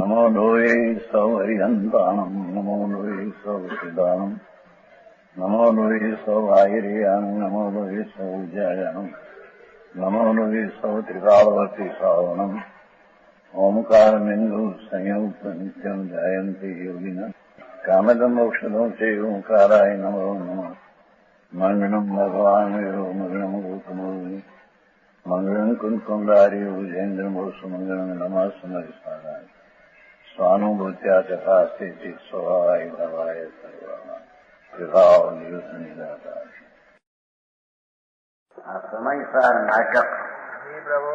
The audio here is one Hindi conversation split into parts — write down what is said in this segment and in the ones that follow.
नमो लोये सौहरिहन्ताणम् नमो लोये सौसिदानम् नमो लोये सौभागिर्यानम् नमो लोये सौज्यायानम् नमो लोये सौत्रिकालवती सावनम् ओंकारमिन्दु संयुक्त नित्यम् जायन्ति योगिनः कामदम् औषधम् च ओंकाराय नमो नमः मङ्गलम् भगवान् वीरो मङ्गलम् गौतमोऽग्नि मङ्गलम् कुन्कुण्डारि भुजेन्द्रमोसु मङ्गलम् नमः समरिसाराय स्वानुभूत्या चकास्ते स्वभावाय भवाय सर्वाः विभाव निदाता समय सार नाटक जी प्रभु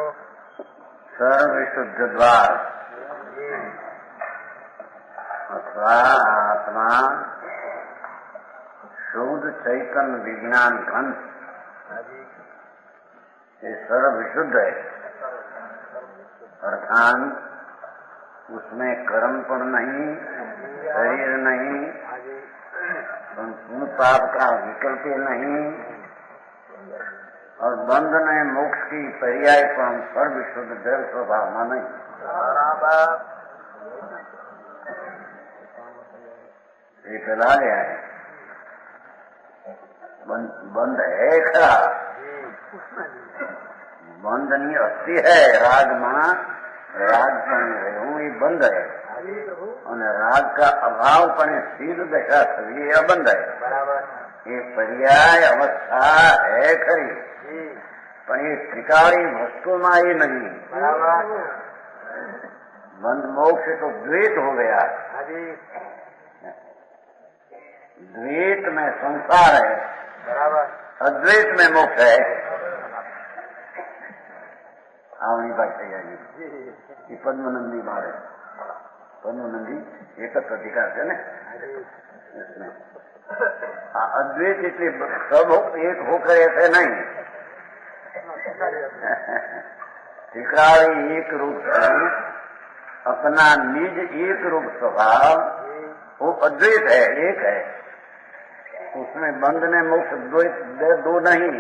सर्व विशुद्ध द्वार अथवा आत्मा शुद्ध चैतन्य विज्ञान घन ये सर्व विशुद्ध है अर्थात उसमें कर्मपण नहीं, शरीर नहीं, संपूर्ण पाप का विकल्प नहीं और बंधन है मोक्ष की पर्याय पर सर्व शुद्ध जल स्वभावना नहीं। ये चला गया है बंद है खरा बंधनी अस्थि है रागमा राग पण रहूं ये बंद है और राग का अभाव पण शील दशा ये अबंध है। ये पर्याय अवस्था है खरी पर ये त्रिकाली वस्तु में ये नहीं बंद मोक्ष तो द्वैत हो गया। द्वैत में संसार है अद्वैत में मोक्ष है। आवनी बात ये पद्मनंदी मारे पद्मनंदी एक अधिकार है ना इसमें अद्वैत इसलिए सब एक होकर ऐसे नहीं त्रिकाली एक रूप अपना निज एक रूप स्वभाव वो अद्वैत है एक है उसमें बंध ने मोक्ष द्वैत दो नहीं।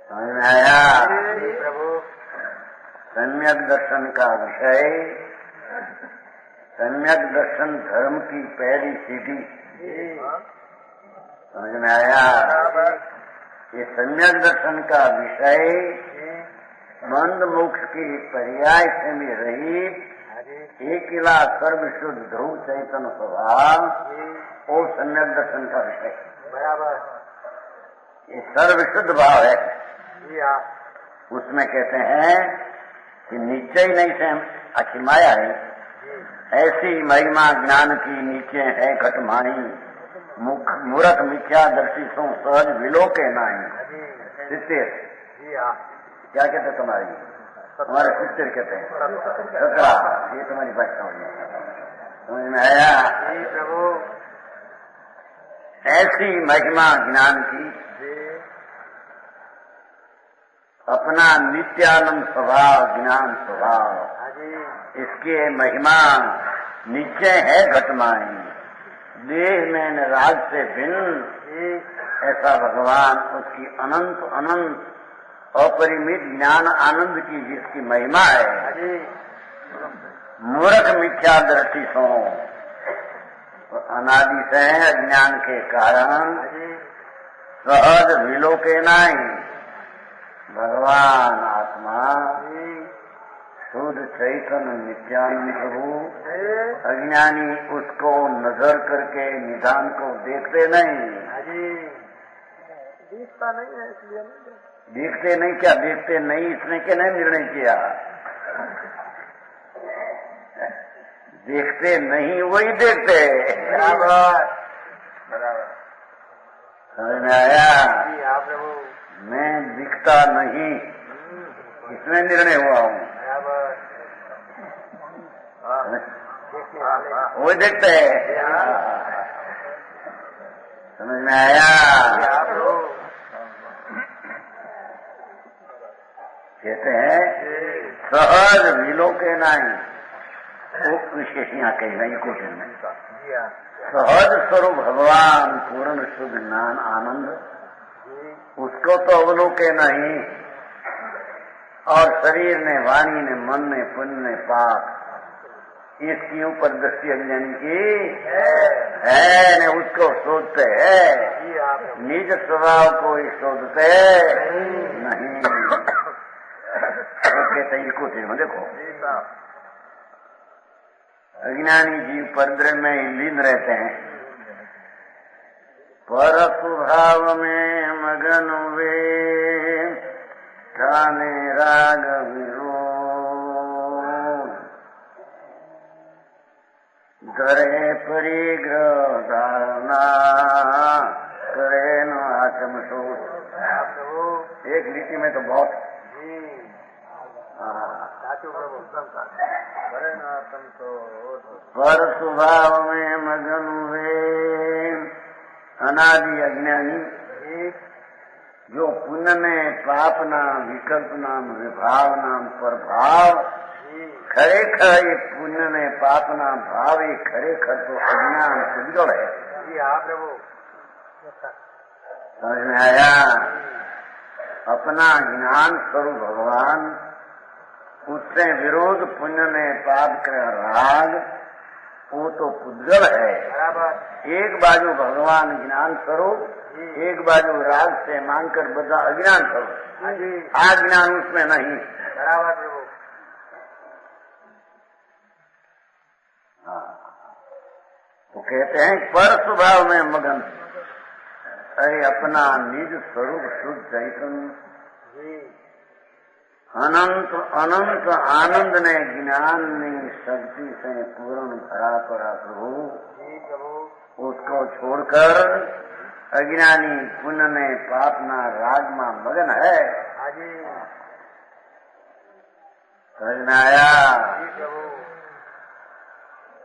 समझ में आया प्रभु सम्यक दर्शन का विषय सम्यक दर्शन धर्म की पहली सीढ़ी। समझ में आया ये सम्यक दर्शन का विषय बंद मोक्ष की पर्याय से भी रहित एकिला सर्वशुद्ध ध्रुव चैतन्य स्वभाव और सम्यक दर्शन का विषय बराबर ये सर्वशुद्ध भाव है। उसमें कहते हैं कि नीचे ही नहीं से अच्छी माया है ऐसी महिमा ज्ञान की नीचे है घटमाई मूर्ख मिथ्या दर्शी सो सहज विलोके नाई सित्तेर क्या कहते तुम्हारे सित्तेर कहते हैं सतरा ये तुम्हारी बात समझ में आया प्रभु ऐसी महिमा ज्ञान की अपना नित्यानंद स्वभाव ज्ञान स्वभाव इसके महिमा नीचे है घटमाई देह में राज से भिन्न ऐसा भगवान उसकी अनंत अनंत अपरिमित ज्ञान आनंद की जिसकी महिमा है मूर्ख मिथ्या दृष्टि सो अनादि से अज्ञान के कारण सहज विलोके नहीं भगवान आत्मा शुद्ध चैतन्य नित्यानंद प्रभु अज्ञानी उसको नजर करके निधान को देखते नहीं दिखता नहीं है इसलिए देखते नहीं क्या देखते नहीं इसने क्या नहीं निर्णय किया देखते नहीं वही देखते बराबर समझ में आया प्रभु मैं दिखता नहीं इसमें निर्णय हुआ हूँ वो देखते हैं समझ में आया। कहते हैं सहज विलोके नहीं वो विशेष यहाँ कही नहीं कुछ नहीं सहज स्वरूप भगवान पूर्ण शुद्ध ज्ञान आनंद उसको तो अवलोके नहीं और शरीर ने वाणी ने मन ने पुण्य ने पाप इसकी ऊपर दृष्टि अज्ञानी की है न, उसको शोधते है, निज स्वभाव को ही शोधते नहीं। कहते इनको देखो, अज्ञानी जीव परद्रव्य में ही लीन रहते हैं, पर स्वभाव में मगन वे ठाने राग विरोध, धरे परिग्रह धारणा करे न आत्मशोध। एक लीटी में तो बहुत पर स्वभाव में मगन हुए अनादि अज्ञानी, जो पुण्य में पाप नाम विकल्प नाम विभाव नाम प्रभाव, खरेखर ये पुण्य में पाप नाम भाव, ये खरेखर तो अज्ञान सुजड़ है। समझ में आया? अपना ज्ञान स्वरूप भगवान, उससे विरोध पुण्य में पाप का राग, वो तो पुद्गल है। एक बाजू भगवान ज्ञान स्वरूप, एक बाजू राग से मांगकर बदा अज्ञान स्वरूप, अज्ञान उसमें नहीं। तो कहते हैं पर स्वभाव में मगन, अरे अपना निज स्वरूप शुद्ध चैतन्य अनंत अनंत आनंद ने ज्ञान ने शक्ति से पूर्ण भरा पड़ा प्रभु, उसको छोड़कर अज्ञानी पुण्य ने पाप ना राग में मगन है। समझ में आया?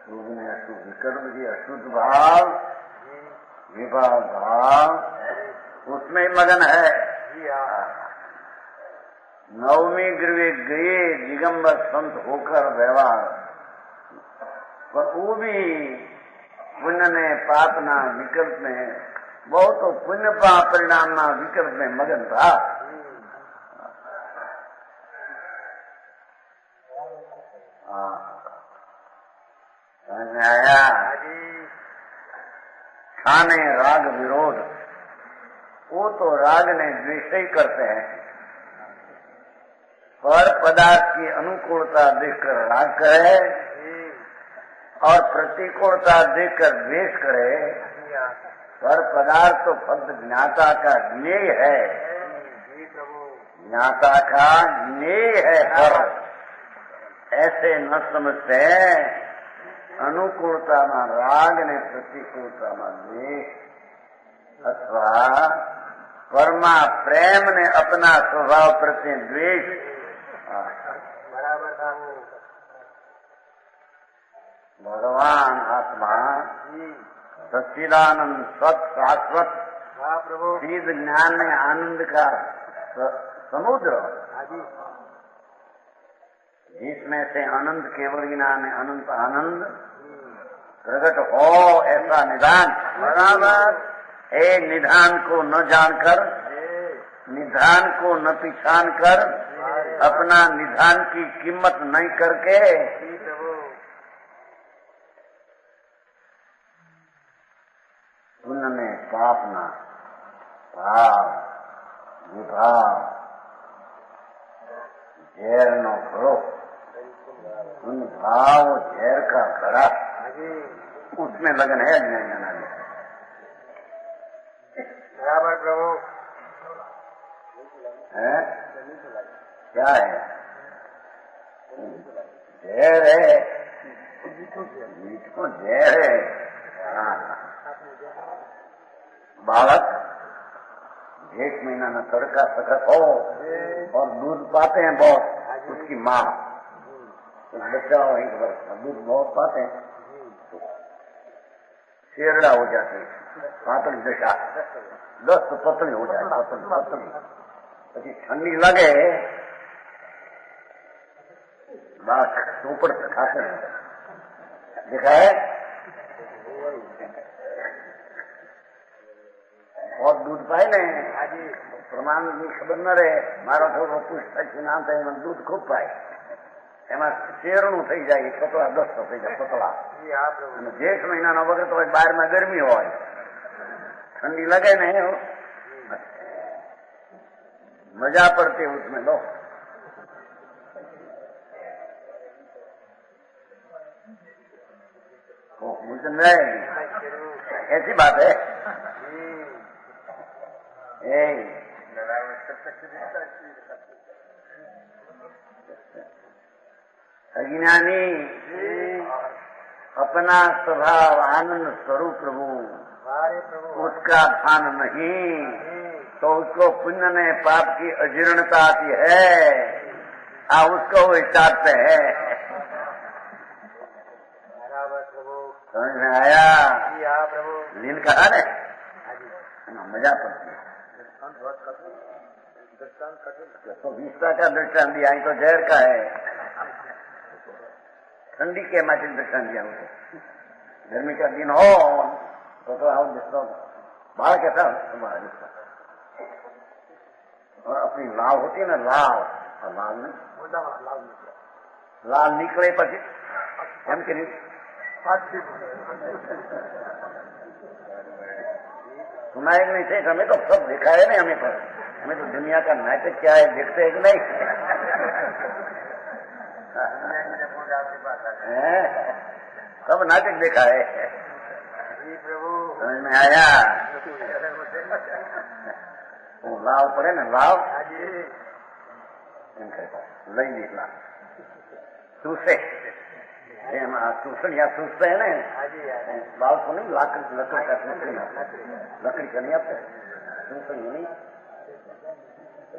शुभ ने अशुभ विकल्प जी, अशुद्ध भाव विभाव भाव, उसमें मगन है। नवमी गृह गए दिगंबर संत होकर व्यवहार, पर वो भी पुण्य ने पाप ना विकल्प में, बहुत तो पुण्य पाप परिणाम ना विकल्प में मगन था। समझ में आया? खाने राग विरोध, वो तो राग ने द्वेष ही करते हैं, पर पदार्थ की अनुकूलता देखकर राग करे और प्रतिकूलता देखकर द्वेष करे। पर पदार्थ तो फक्त ज्ञाता का ज्ञेय है, ज्ञाता का ज्ञेय है, पर ऐसे न समझते हैं। अनुकूलता में राग ने, प्रतिकूलता में द्वेष, अथवा परमा प्रेम ने अपना स्वभाव प्रति द्वेष। भगवान आत्मा सच्चिदानंद सत शाश्वत सीध ज्ञान में आनंद का समुद्र, जिसमें से अनंत केवल ज्ञान है, अनंत आनंद प्रकट हो, ऐसा निधान। बराबर ए निधान को न जानकर, निधान को न पहचान कर, अपना निधान की कीमत नहीं करके पुण्य में पाप ना भाव विभाव जहर नो करो, उन भाव जहर का घड़ा, उसमें लगन है अज्ञान। बराबर प्रभु है क्या है? जहर है, मीठ को जहर है। बालक 1 महीना न तड़का सखत हो और दूध पाते हैं बहुत, उसकी माँ बच्चा हो 1 वर्ष का दूध बहुत पाते हैं, तो शेरड़ा हो जाती है, पातली दशा, 10 तो पतली हो जाए, पतली પછી ठंडी लगे बात ऊपर से खाते देखा है। बहुत दूध पाए ने प्रमाण की खबर न रहे, मारो छोटो पूछता नाम था, दूध खूब पाए, એમાં શેરણું થઈ જાય, પતળા દસ્તો થઈ જાય, પતળા. જી હા પ્રભુ. અને જેઠ મહિનાનો વગર તો બહારમાં ગરમી હોય, ઠંડી लगे ને मजा पड़ती है उसमें. लो मुझे नहीं, ऐसी बात है. अज्ञानी अपना स्वभाव आनंद स्वरूप प्रभु, उसका भान नहीं तो उसको पुण्य ने पाप की अजीर्णता आती है. उसको वो हिसाब से है. समझ में आया? प्रभु. लील कहा ने मजा पड़ती है. तो विश्वा का दृष्टान दिया, तो जहर का है. ठंडी के माटे दृष्टान दिया उनको. गर्मी का दिन हो तो आओ जिसको बाहर कैसा तुम्हारा जिसका. और अपनी लाव होती है ना, लाव, और लाल में लाल निकले પછી એમ કે सुनाए नहीं थे. हमें तो सब देखा है ना. हमें तो दुनिया का नाटक क्या है देखते है कि नहीं. सब नाटक देखा है. समझ में आया? वो लाव पड़े ना, लाव लई निकला चूसे. चूसन या चूसते है ना, लाव को नहीं, लकड़ी का चूसन, लकड़ी का नहीं आते चूसन नहीं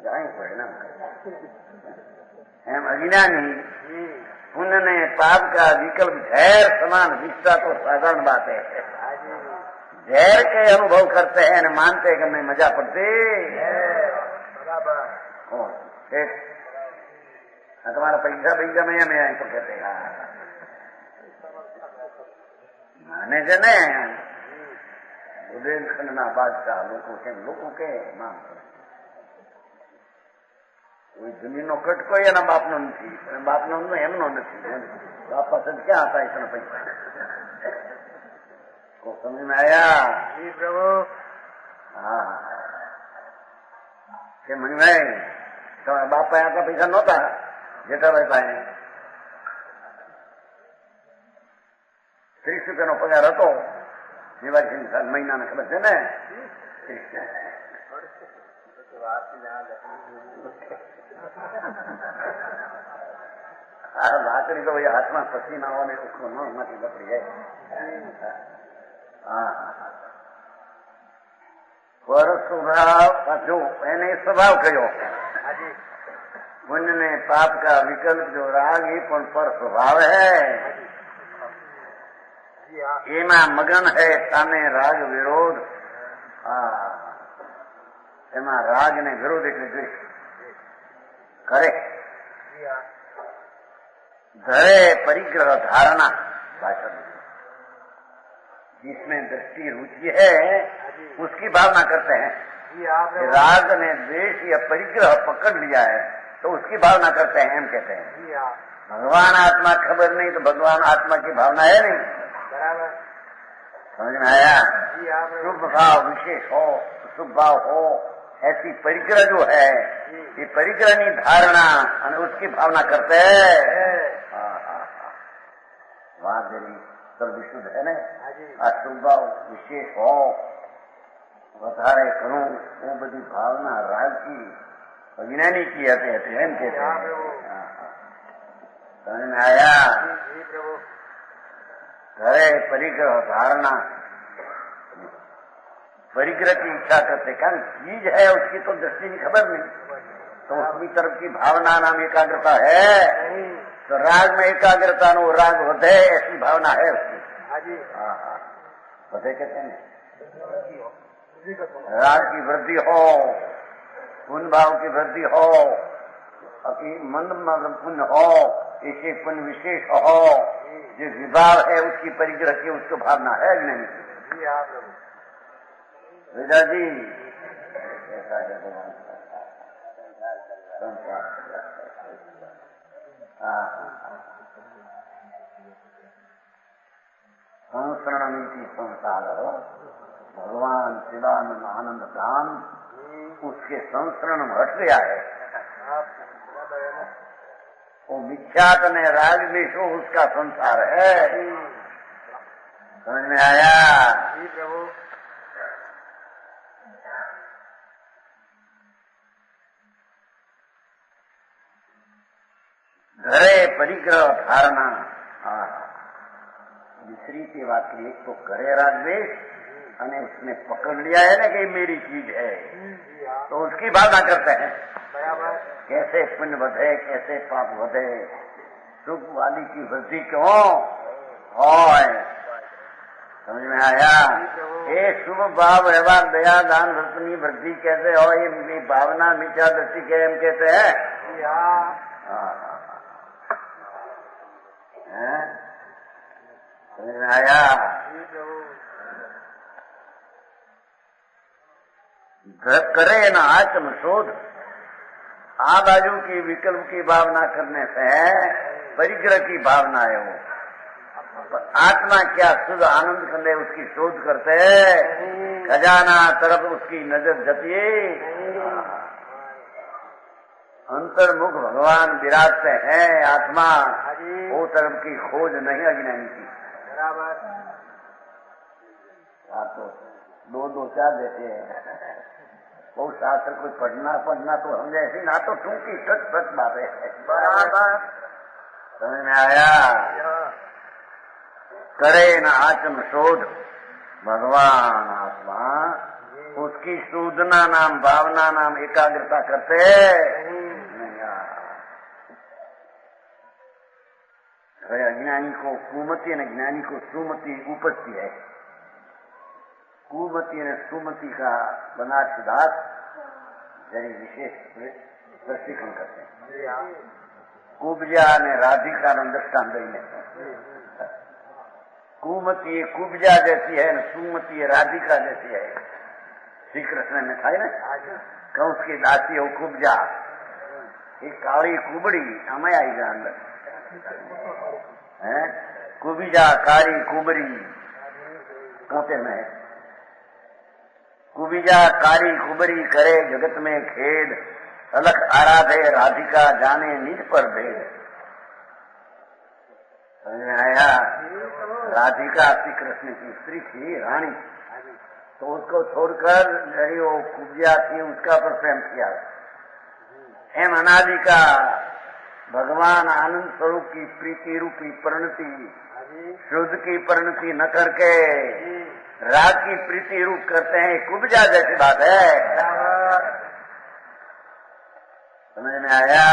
जाएंगे पड़े ना. एम अज्ञानी पुण्य ने पाप का विकल्प झैर समान विश्वा तो साधारण बात है. झैर के अनुभव करते हैं न मानते हैं कि हमें मजा पड़ती. तुम्हारा पैसा में हमें तो कहते हैं माने से ने बुंदेलखंड ना बादशाह लोगों के मांग कोई जमीन नो कटको एना बाप नो नहीं, बाप नो एमनो नहीं. बाप पास क्या आता इतना पैसा को समझ में आया? जी प्रभु. हाँ समझ में. तुम्हारे बाप पाया का पैसा नहोता जेठा भाई पाए 30 રૂપિયાનો પગાર હતો. દિવાળી મહિનાને ખબર છે ને. લાકડી તો ભાઈ હાથમાં પસીના આવે એમાંથી લકડી જાય. પર સ્વભાવ જો એને સ્વભાવ કયો. पुण्य ने पाप का विकल्प जो राग ही पर स्वभाव है. एमा मगन है सामे राग विरोध. एमा राग ने विरोध એટલે દ્વેષ करे. धरे परिग्रह धारणा भाषा जिसमें दृष्टि रुचि है उसकी भावना करते हैं. राग ने द्वेष या परिग्रह पकड़ लिया है तो उसकी भावना करते हैं, हम कहते हैं. भगवान आत्मा खबर नहीं तो भगवान आत्मा की भावना है नहीं. बराबर समझ में आया? शुभ भाव विशेष हो, शुभ भाव हो, ऐसी परिग्रह जो है ये परिग्रह की धारणा और उसकी भावना करते हैं. वहां देवी सब विशुद्ध है ना. शुभ भाव विशेष हो વધારે ઘણું वो बड़ी भावना राग की अज्ञानी की आते हैं एम कहते हैं. समझ में आया? घरे परिग्रह धारणा परिग्रह की इच्छा करते. कारण चीज है उसकी तो दृष्टि नहीं खबर नहीं तो उसकी तरफ की भावना नाम एकाग्रता है. तो राग में एकाग्रता नो राग वधे ऐसी भावना है उसकी. वधे कहते हैं राग की वृद्धि हो, पुण्य भाव की वृद्धि हो, मंद पुण्य हो, ऐसे पुण्य विशेष हो, जो विभाव है उसकी परिग्रह की उसको भावना है नहीं. विदा जी हाँ संसार भगवान शिवानंद आनंद धाम उसके संस्करण में हट गया है। वो मिथ्यात्व ने राग विषो उसका संसार है। समझ में आया? जी प्रभु। घरे परिग्रह धारणा दूसरी की बात की, एक तो करे राग द्वेष અને उसने पकड़ लिया है ना कि मेरी चीज है, तो उसकी भावना करते हैं बराबर। कैसे पुण्य बढ़े, कैसे पाप बढ़े, सुख वाली की वृद्धि क्यों होय। समझ में आया? ये शुभ भाव व्यवहार दया दान रत्नी वृद्धि कैसे हो, ये भावना मिथ्या दृष्टि के हम कहते हैं। समझ में आया? करे न आत्म शोध, आ बाजू की विकल्प की भावना करने से परिग्रह की भावना है वो। आत्मा क्या शुद्ध आनंद करने उसकी शोध करते, खजाना तरफ उसकी नजर जती, अंतर्मुख भगवान विराजते हैं आत्मा, वो तरफ की खोज नहीं अज्ञानी की। बराबर। तो दो दो चार देते हैं बहुत शास्त्र कोई पढ़ना तो हम जैसी ना तो टूकी सच बातें है। बराबर। समझ में आया? करे न आत्म शोध भगवान आत्मा, उसकी शोधना नाम भावना नाम एकाग्रता करते अज्ञानी को कुमति और ज्ञानी को सुमति उपजती है। कुमति और सुमति का बना सिद्धार्थ जरी विशेष दृष्टिकोण करते हैं। कुब्जा ने राधिका दृष्टान देने, कुमति कुब्जा जैसी है न सुमति राधिका जैसी है। श्री कृष्ण में था ना कंस की दासी हो कुब्जा, एक काली कुबड़ी हमें आई जा अंदर है। कुबिजा कारी कुबरी कहते में, कुबिजा कारी कुबरी करे जगत में खेद, अलख आराधे राधिका जाने निज पर भेद। समझ में आया? राधिका श्री कृष्ण की स्त्री थी, रानी, तो उसको छोड़कर जरी वो कुबिया थी उसका पर प्रेम किया। एम अनादि का भगवान आनंद स्वरूप की प्रीति रूपी परिणति, शुद्ध की परिणति न करके राग की प्रीति रूप करते हैं, कुब्जा जैसी बात है। समझ में आया?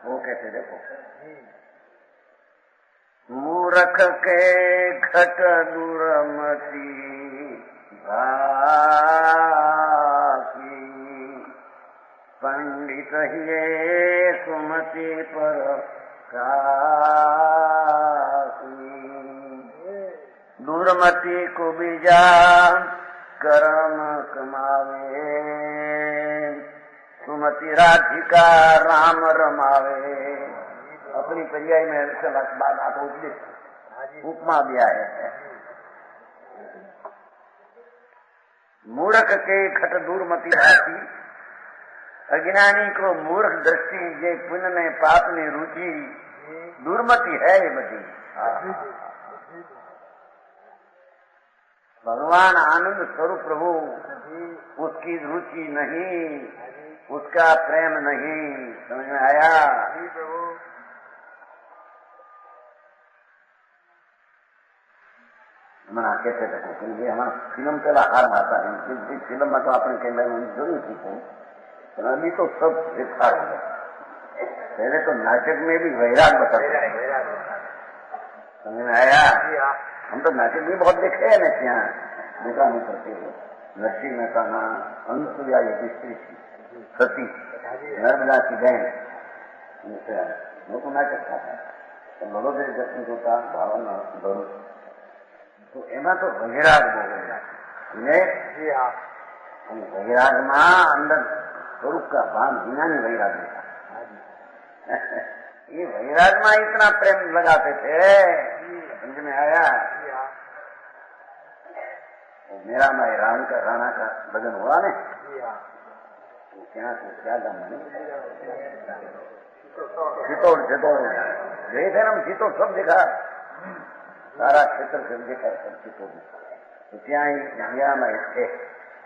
वो कैसे देखो, मूर्ख के घट दुर्मति भाकी, पंडित ये सुमति पर कासी। दुर्मति कुबिजा कर्म कमावे, सुमति राधिका राम रमावे। अपनी पर्याय में बात आप उपमा दिया है। मूर्ख के घट दुर्मति भाती, अज्ञानी को मूर्ख दृष्टि जे पुण्य ने पाप ने रुचि दुर्मति है ये बधी। भगवान आनंद स्वरूप प्रभु उसकी रुचि नहीं, उसका प्रेम नहीं। समझ में आया? मना कहते थे क्योंकि हमारा फिल्म पहला हार आता है, फिल्म में तो अपने कैमरे में जरूर सीखे, अभी तो सब विस्तार हो गया। पहले तो नाटक में भी वैराग बताते हैं। समझ में आया? हम तो नाटक भी बहुत देखे हैं ना, यहाँ देखा नहीं करते हो। नरसिंह मेहता ना अनुसुईया एक स्त्री थी, सती नर्मदा की बहन, वो तो नाटक था। तो बड़ोदरी दर्शन होता भावना भरूच, तो एमा तो वैराग बोलेगा वैराग में अंदर स्वरूप का भान ज्ञानी वैराग था। ये वैराग में इतना प्रेम लगाते थे। समझ में आया? मेरा मैं राणा का भजन हुआ ने जी हाँ क्या गाँव में चितौड़ गए थे ना हम चितौड़ सब देखा सारा क्षेत्र सब देखा सब चितौड़ तो क्या मीरा में थे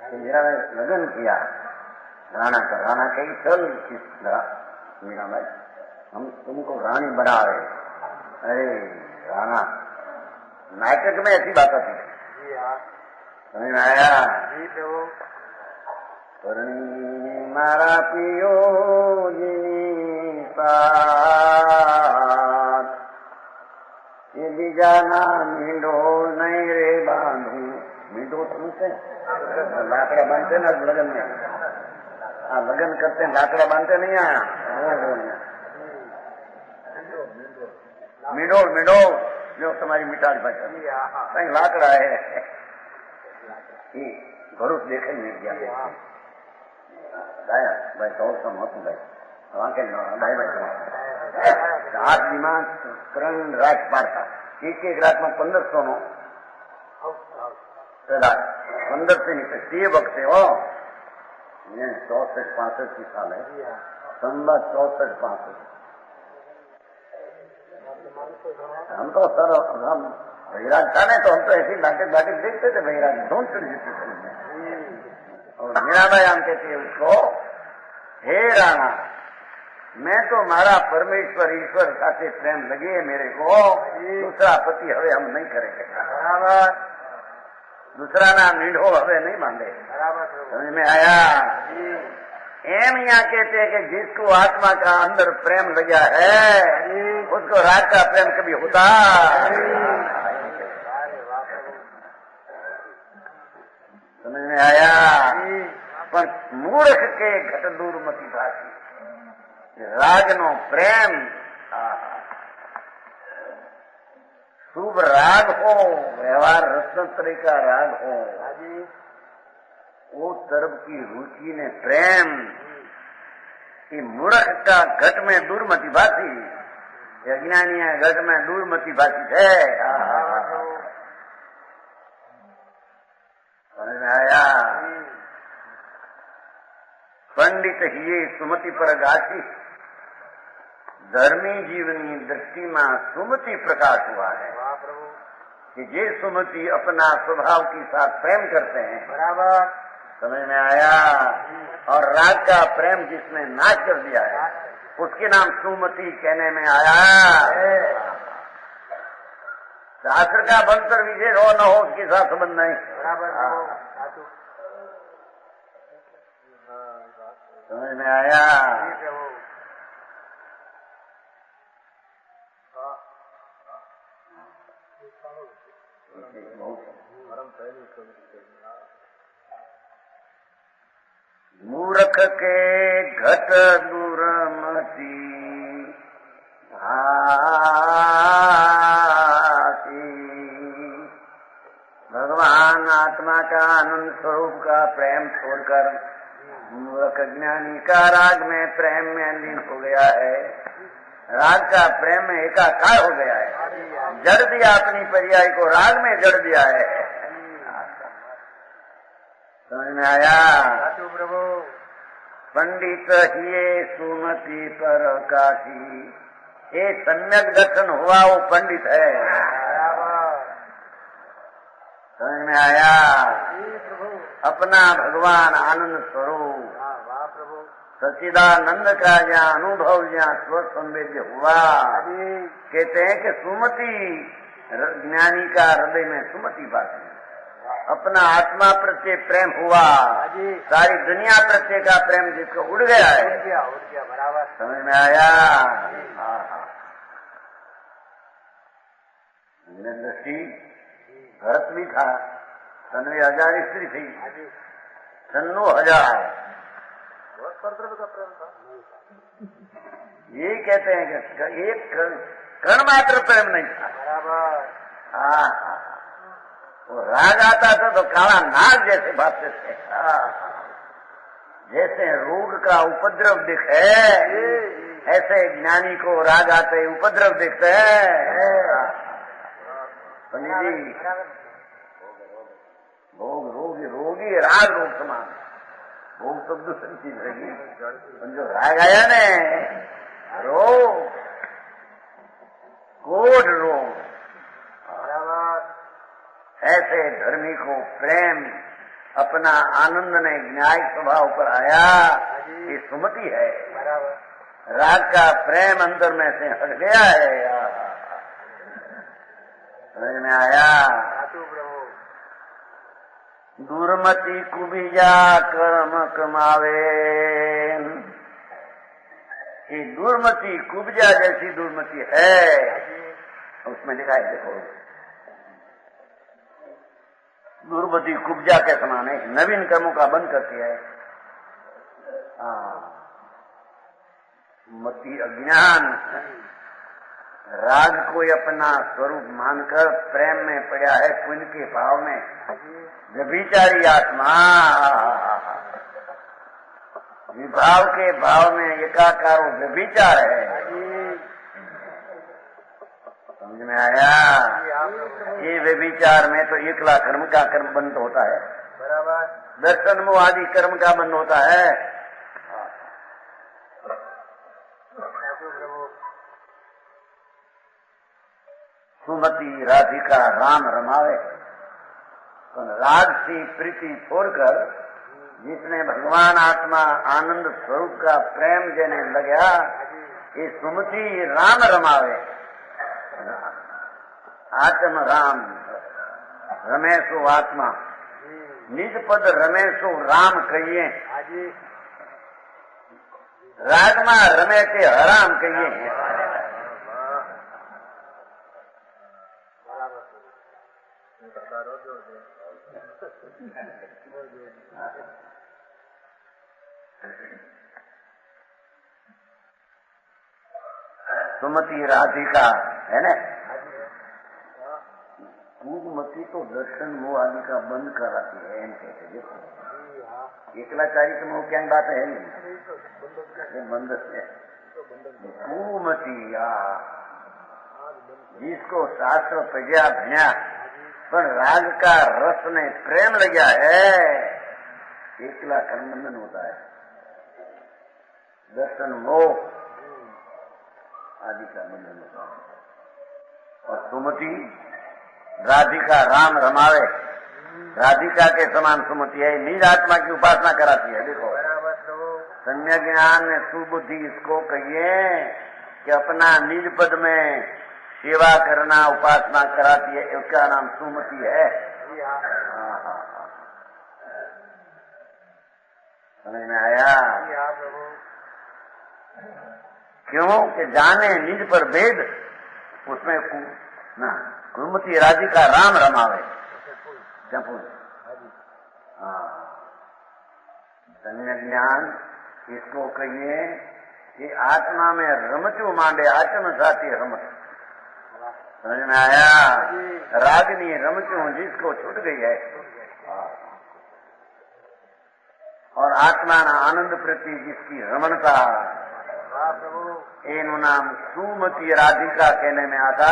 तो मीरा में लगन किया राणा कही चल मीरा में हम तुमको रानी बना रहे। अरे राणा नाटक में ऐसी बात आती है जी हाँ समझ में आया जी प्रभु परणी मारा पियो जिनी साथ ये बीजाना मींडो नहीं रे बांधू मींडो समझते लाकड़ा बांधते ना लगन में हाँ लगन करते हैं लाकड़ा बांधते नहीं आया मींडो जो तुम्हारी मिठास भाषा जी हाँ कहीं लाकड़ा है भरोस देखे मिल गया भाई सौ का मत भाई वहां के भाई आठ दिमाग 3 रात पाड़ता एक रात में 1500 नो 15 से निकले ते वक्त हो 64-65 की साल है संबत 64-65 हम तो सर हम बहिराज था नहीं तो हम तो ऐसी नाटक देखते थे बहिराज ढूंढ चढ़ जाती फिल्म में और मीराबाई हम कहती है उसको हे राणा मैं तो मारा परमेश्वर ईश्वर साथे प्रेम लगे मेरे को दूसरा पति हवे हम नहीं करेंगे बराबर दूसरा ना मीढो हवे नहीं मांगे बराबर समझ में आया एम यहाँ कहते हैं कि जिसको आत्मा का अंदर प्रेम लगा है उसको रात का प्रेम कभी होता समझ में आया पर मूर्ख के घट दूर मती भाषी राग नो प्रेम शुभ राग हो व्यवहार रत्नत्रय का राग हो वो तरफ की रुचि ने प्रेम ये मूर्ख का घट में दूरमती भाषी अज्ञानी घट में दूरमती भाषी है समझ में आया पंडित ये सुमति पर गाची धर्मी जीवनी दृष्टि में सुमति प्रकाश हुआ है कि ये सुमति अपना स्वभाव के साथ प्रेम करते हैं बराबर समझ में आया और राग का प्रेम जिसने नाश कर दिया है उसके नाम सुमति कहने में आया शास्त्र का बनकर विशेष हो न हो उसके साथ संबंध नहीं बराबर समझ में आया मूर्ख के घट दूरमती भाषी भगवान आत्मा का आनंद स्वरूप का प्रेम छोड़कर मूर्ख ज्ञानी का राग में प्रेम में लीन हो गया है राग का प्रेम में एकाकार हो गया है जड़ दिया अपनी पर्याय को राग में जड़ दिया है समझ में आया प्रभु पंडित ये सुमति पर काठी ये सम्यक दर्शन हुआ वो पंडित है समझ में आया अपना भगवान आनंद स्वरूप सच्चिदानंद का जहाँ अनुभव जहाँ स्व संवेद्य हुआ कहते हैं कि सुमति ज्ञानी का हृदय में सुमति बात अपना आत्मा प्रत्यय प्रेम हुआ सारी दुनिया प्रत्यय का प्रेम जिसको उड़ गया है उड़ गया बराबर समझ में आया दृष्टि भरत भी था 90,000 स्त्री थी 96,000 बहुत परद्रव का प्रेम था ये कहते हैं कि एक कण मात्र प्रेम नहीं था बराबर वो राग आता था तो काला नाग जैसे भागते थे जैसे रोग का उपद्रव दिखे ऐसे ज्ञानी को राग आते उपद्रव दिखते हैं पंडित जी हो भोगी राग रूप समान। भोग तो दूसरी चीज रहेगी, जो राग आया ने रोग, कोट रोग। ऐसे धर्मी को प्रेम अपना आनंद ने न्यायिक स्वभाव पर आया, ये सुमति है। राग का प्रेम अंदर में से हट गया है। समझ में आया? दुर्मति कुबिजा कर्म कमावे। ये दुर्मति कुबिजा जैसी दुर्मति है, उसमें लिखा है, देखो दुर्मति कुब्जा के समान है, नवीन कर्मों का बंद करती है। मति अज्ञान राग को अपना स्वरूप मानकर प्रेम में पड़ा है, पुण्य के भाव में। व्यभिचारी आत्मा विभाव के भाव में एकाकार व्यभिचार है। समझ में आया? ये व्यभिचार में तो एकला कर्म का कर्म बंद होता है, बराबर। दर्शन मोह आदि कर्म का बंद होता है। सुमति राधिका राम रमावे। तो राग से प्रीति छोड़कर जिसने भगवान आत्मा आनंद स्वरूप का प्रेम देने लगा, ये सुमति राम रमावे। आत्म राम रमेशो आत्मा, निज पद रमेशो राम कहिए। राग में रमे ते हराम कहिए। सुमति राधिका है न, पूर्वमती तो दर्शन मोह आदि का बंद कराती है। कहते देखो एकलाचारी के मोह क्या बात है नहीं, ये बंद है। पूर्वमती जिसको शास्त्र प्रज्ञा भण्या पर राग का रस में प्रेम लगा है, एकला कर्म बंधन होता है। दर्शन मोह आदि का बंधन होता है। और सुमति राधिका राम रमावे। राधिका के समान सुमति है, निज आत्मा की उपासना कराती है। देखो सम्यक ज्ञान में सुबुद्धि इसको कहिए कि अपना निज पद में सेवा करना उपासना कराती है, उसका नाम सुमति है। समझ में आया? क्यों कि जाने निज पर भेद, उसमें ना कुमति राधिका राम रमावे। सम्यक ज्ञान इसको कहिए कि आत्मा में रमचू मांडे आचम साथी रमच। समझ में आया? रागिनी रमचू जिसको छूट गई है, और आत्मा ना आनंद प्रति जिसकी रमणता, एनु नाम सुमति राधिका कहने में आता।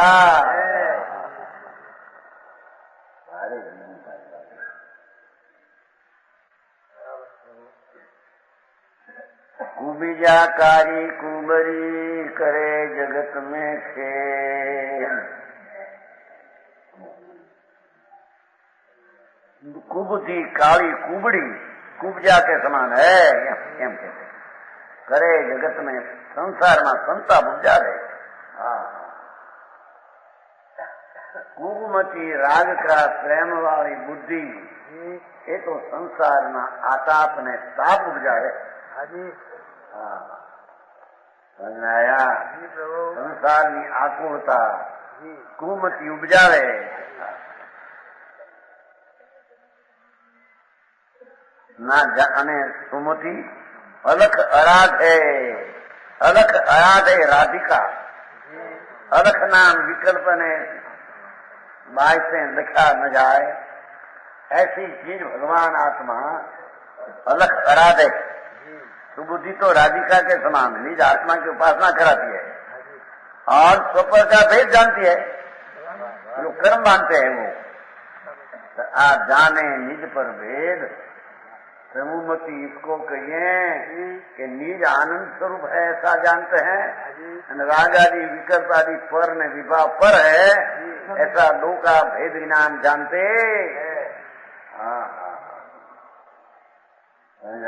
कुबिजाकारी कुबरी करे जगत में खेल। कुबुदी काली कुबड़ी कुब्जा के समान है, एम कहते करे जगत में संसार में संता बुझा रहे। कुमति राग का प्रेम वाली बुद्धि ये तो संसार में आताप ने ताप उपजावे। आया संसार की आकुलता कुमति उपजावे। ना जाने सुमति अलख अराध है, अलख अराध है राधिका। अलख नाम विकल्प ने बाई से लिखा न जाए, ऐसी चीज भगवान आत्मा अलख अराध है। सुबुद्धि तो राधिका के समान निज आत्मा की उपासना कराती है और स्वपर का भेद जानती है। जो कर्म मानते हैं आ जाने निज पर भेद। समूमती इसको कहिए कि निज आनंद स्वरूप है ऐसा जानते हैं। राग आदि विकल्प आदि पर ने विवाह पर है ऐसा दो का भेद ज्ञान जानते।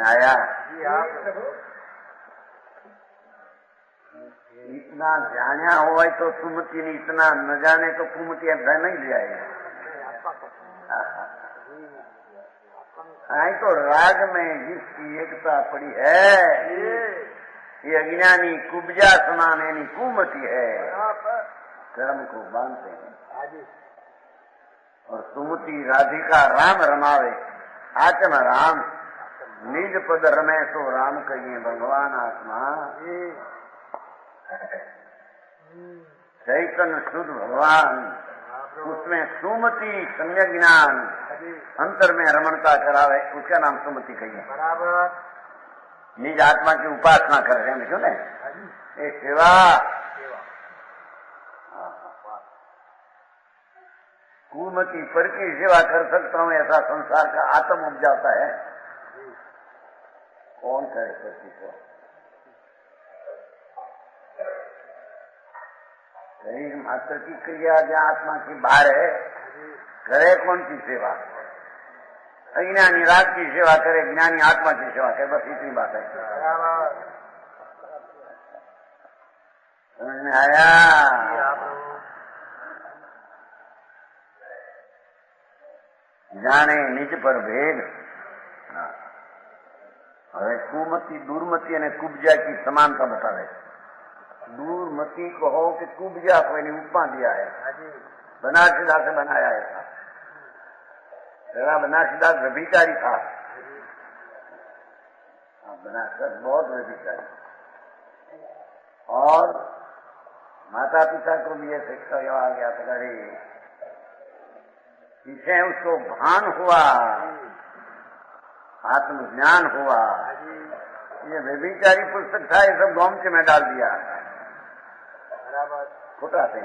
आया इतना जाना हो तो सुमति नहीं, इतना न जाने तो कुमति नहीं ले आएगा। आई तो राग में जिसकी एकता पड़ी है ये अज्ञानी कुब्जा समान यानी कुमति है, कर्म को बांधते हैं। और सुमति राधिका राम रमावे आत्म राम निज पद रमे सो राम कहिए भगवान आत्मा। चैतन्य शुद्ध भगवान उसमें सुमति सम्यक ज्ञान अंतर में रमणता करावे उसका नाम सुमति कहिए। बराबर निज आत्मा की उपासना कर रहे हैं क्यों ने एक सेवा। कुमति पर की सेवा कर सकता हूँ ऐसा संसार का आत्म उपजाता है कौन करे सच्ची को। शरीर मात्र की क्रिया जो आत्मा की बाहर है करे कौन सी सेवा। अज्ञानी राग की सेवा करे ज्ञानी आत्मा की सेवा करे बस इतनी बात है। समझ में आया। जाने निज पर भेद। હવે કુમતિ દુર્મતિ અને કુબજા की समानता बतावे। दूरमती कहो कि कुब्जा को इन्हें उपमा दिया है। बनारसीदास से बनाया है। तेरा बनारसीदास व्यभिचारी था। बनारस बहुत व्यभिचारी और माता पिता को भी ये शिक्षा आ गया था। अरे इसे उसको भान हुआ आत्मज्ञान हुआ। ये व्यभिचारी पुस्तक था ये सब गौमचे में डाल दिया। खोटा थे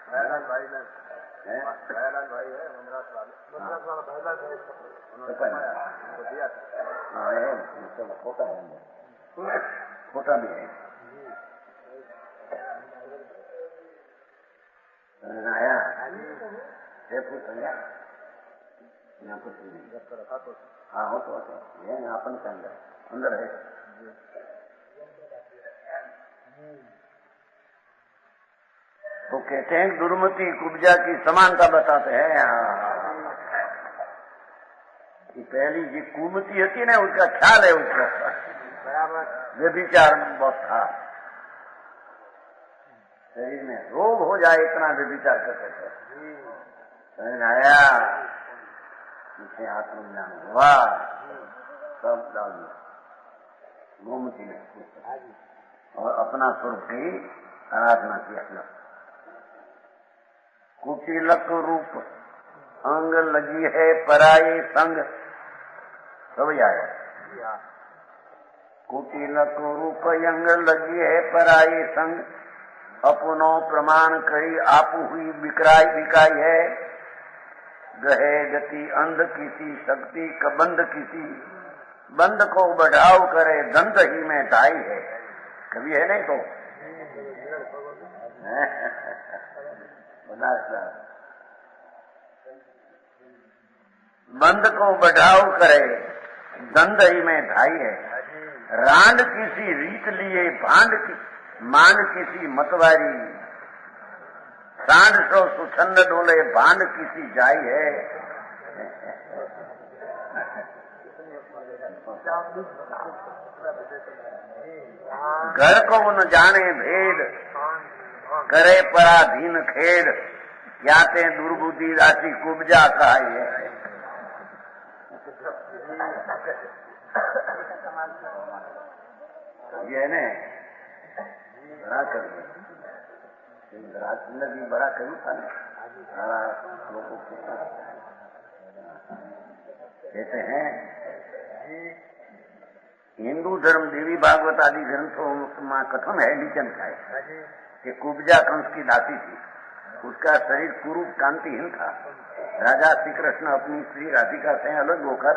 दयालाल भाई है मद्रास वाला दयालाल खोटा है खोटा भी है। आया यहाँ पर हाँ हो तो ये अपन के अंदर है। तो कहते हैं दुर्मति कुब्जा की समानता बताते हैं। कि पहली जी कुमति होती ना उसका ख्याल है उसका बराबर व्यभिचार बहुत था। शरीर में रोग हो जाए इतना व्यभिचार करते थे। समझ आया इसे आत्मज्ञान हुआ सब डाल दिया गोमती ने और अपना स्वरूप की आराधना की। अपना कुटिलक रूप अंग लगी है पराये संग सब आया। कुटिलक रूप अंग लगी है पराये संग अपनो प्रमाण करी आप हुई बिकराई बिकाई है। गहे गति अंध किसी शक्ति कबंध किसी बंद को बढ़ाव करे दंत ही में ढाई है। कभी है नहीं तो बंद को बढ़ाव करे दंड ही में ढाई है। रांड किसी रीत लिए भांड की मान किसी मतवारी सांड सो सुछंद डोले भांड किसी जाई है। घर को न जाने भेद करे पराधीन खेद या ते दुर्बुद्धि राशि कुब्जा कहाई है। ये ने बड़ा कवि राजचंद्र जी बड़ा कवि था ना। लोगों को कहते हैं हिंदू धर्म देवी भागवत आदि ग्रंथों में कथन है नीचन का है कि कुब्जा कंस की दासी थी उसका शरीर कुरूप कांतिहीन था। राजा श्री कृष्ण अपनी श्री राधिका से अलग होकर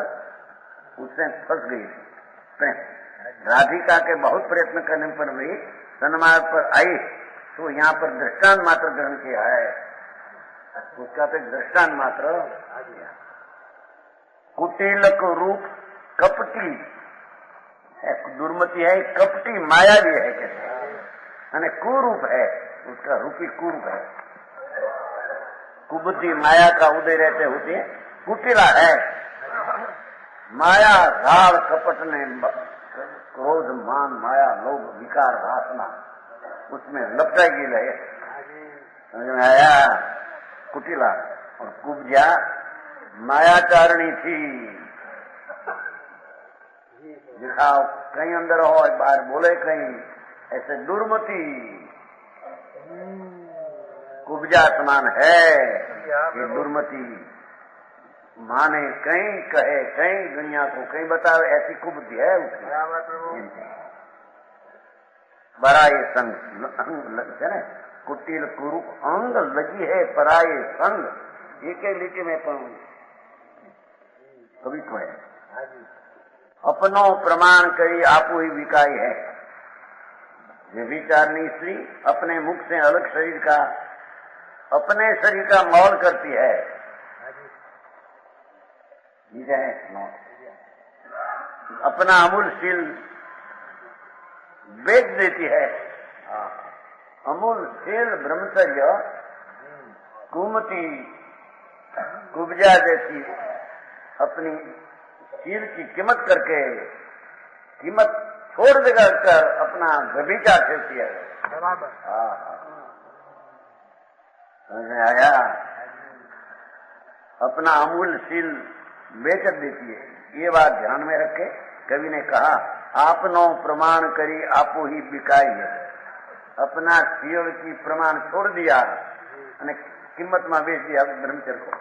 उससे फंस गई प्रेम। राधिका के बहुत प्रयत्न करने पर भी सन्मार्ग पर आई, तो यहाँ पर दृष्टांत मात्र ग्रहण किया है। उसका तो दृष्टांत मात्र कुटिल को रूप कपटी है, दुर्मति है, कपटी माया भी है कहते हैं, कुरूप है, उसका रूपी कुरूप है। कुबुद्धि माया का उदय रहते होते कुटिला है। माया घाड़ कपट ने क्रोध मान माया लोभ विकार वासना उसमें लपटाई रहे, समझ में आया। कुटिला और कुब्जा मायाचारणी थी। दिखाओ कहीं अंदर हो बाहर बोले कहीं, ऐसे दुर्मति कुब्जा समान है। ये दुर्मति माने कहीं कहे कहीं दुनिया को कहीं बतावे, ऐसी कुबुद्धि है उसकी। बराए संग है ना, कुटिल कुरूप अंग लगी है पराये संग। एक लिखी में कभी तो है अपनो प्रमाण करी आपू ही विकाई है। व्यभिचारिणी स्त्री अपने मुख से अलग शरीर का अपने शरीर का मौल करती है, अपना अमूलशील बेच देती है। अमूलशील ब्रह्मचर्य कुमति कुब्जा जैसी अपनी शील की कीमत करके कीमत छोड़ देकर कर अपना व्यभिचार करती है। समझ में आया। अपना अमूलशील बेचत देती है। ये बात ध्यान में रखे। कवि ने कहा आपनो प्रमाण करी आपो ही बिकाई है। अपना शील की प्रमाण छोड़ दिया और कीमत में बेच दिया ब्रह्मचर्य को।